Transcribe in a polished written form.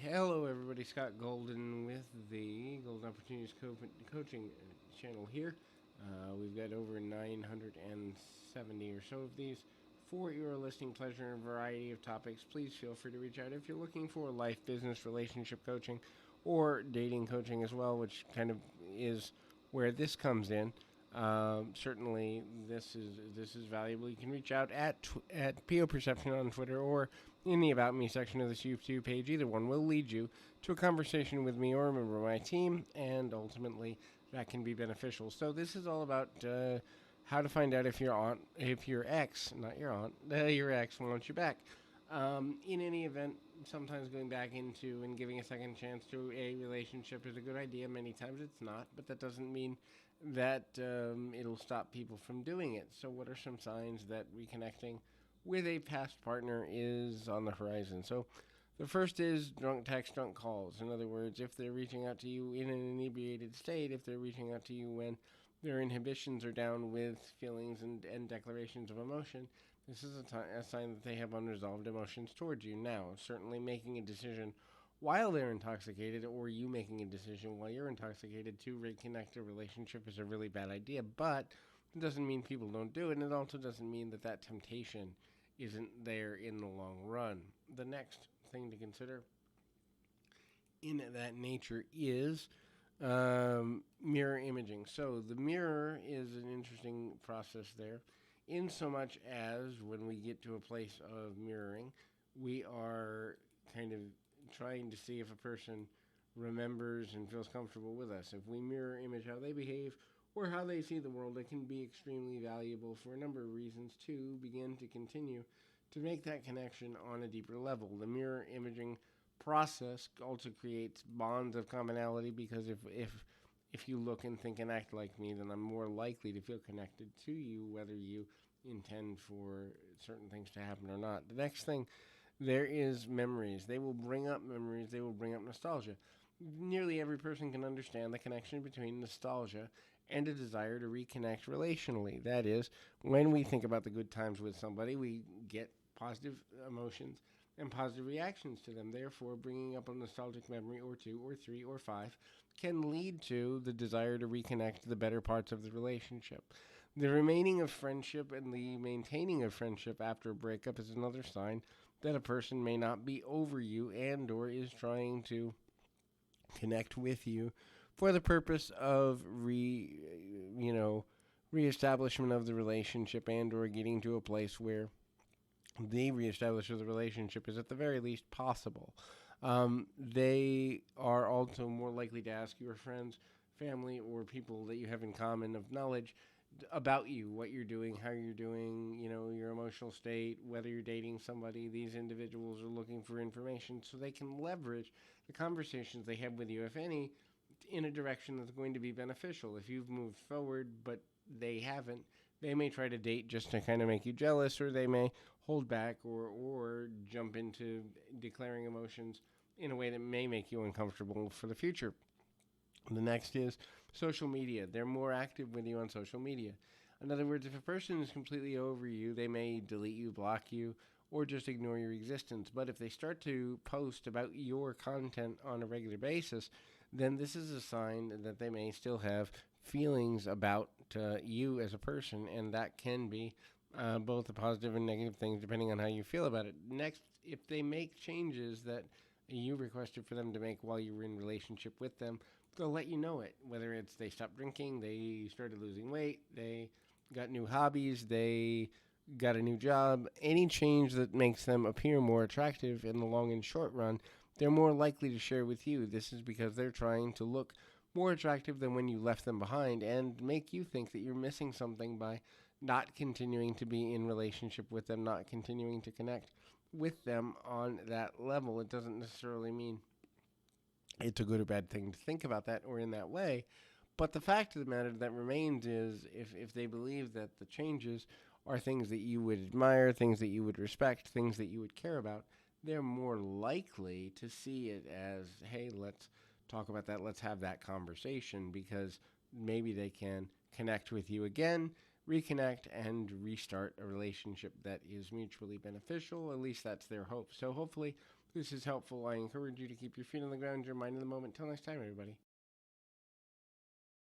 Hello, everybody. Scott Golden with the Golden Opportunities Coaching channel here. We've got over 970 or so of these for your listening pleasure and a variety of topics. Please feel free to reach out if you're looking for life, business, relationship coaching, or dating coaching as well, which kind of is where this comes in. Certainly, this is valuable. You can reach out at PO Perception on Twitter or in the About Me section of this YouTube page. Either one will lead you to a conversation with me or a member of my team, and ultimately that can be beneficial. So this is all about how to find out if your ex, not your aunt, your ex wants you back. In any event, sometimes going back into and giving a second chance to a relationship is a good idea. Many times it's not, but that doesn't mean that it'll stop people from doing it. So, what are some signs that reconnecting with a past partner is on the horizon? So, the first is drunk text, drunk calls. In other words, if they're reaching out to you in an inebriated state, if they're reaching out to you when their inhibitions are down with feelings and declarations of emotion, this is a sign that they have unresolved emotions towards you. Now, certainly making a decision while they're intoxicated, or you making a decision while you're intoxicated to reconnect a relationship is a really bad idea, but it doesn't mean people don't do it, and it also doesn't mean that that temptation isn't there in the long run. The next thing to consider in that nature is mirror imaging. So the mirror is an interesting process there, in so much as when we get to a place of mirroring, we are kind of trying to see if a person remembers and feels comfortable with us. If we mirror image how they behave or how they see the world, it can be extremely valuable for a number of reasons to begin to continue to make that connection on a deeper level. The mirror imaging process also creates bonds of commonality, because if you look and think and act like me, then I'm more likely to feel connected to you, whether you intend for certain things to happen or not. The next thing there is memories. They will bring up memories. They will bring up nostalgia. Nearly every person can understand the connection between nostalgia and a desire to reconnect relationally. That is, when we think about the good times with somebody, we get positive emotions and positive reactions to them. Therefore, bringing up a nostalgic memory or two or three or five can lead to the desire to reconnect the better parts of the relationship. The remaining of friendship and the maintaining of friendship after a breakup is another sign that a person may not be over you and or is trying to connect with you for the purpose of reestablishment of the relationship, and or getting to a place where the reestablishment of the relationship is at the very least possible. They are also more likely to ask your friends, family, or people that you have in common of knowledge about you, what you're doing, how you're doing, your emotional state, whether you're dating somebody. These individuals are looking for information so they can leverage the conversations they have with you, if any, in a direction that's going to be beneficial. If you've moved forward but they haven't, they may try to date just to kind of make you jealous, or they may hold back or jump into declaring emotions in a way that may make you uncomfortable for the future. The next is social media. They're more active with you on social media. In other words, if a person is completely over you, they may delete you, block you, or just ignore your existence. But if they start to post about your content on a regular basis, then this is a sign that they may still have feelings about you as a person, and that can be both a positive and negative thing depending on how you feel about it. Next, if they make changes that you requested for them to make while you were in relationship with them, they'll let you know it. Whether it's they stopped drinking, they started losing weight, they got new hobbies, they got a new job, any change that makes them appear more attractive in the long and short run, they're more likely to share with you. This is because they're trying to look more attractive than when you left them behind, and make you think that you're missing something by not continuing to be in relationship with them, not continuing to connect with them on that level. It doesn't necessarily mean it's a good or bad thing to think about that or in that way. But the fact of the matter that remains is, if they believe that the changes are things that you would admire, things that you would respect, things that you would care about, they're more likely to see it as, hey, let's talk about that, let's have that conversation, because maybe they can connect with you again, reconnect, and restart a relationship that is mutually beneficial. At least that's their hope. So hopefully this is helpful, I encourage you to keep your feet on the ground, your mind in the moment. Till next time, everybody.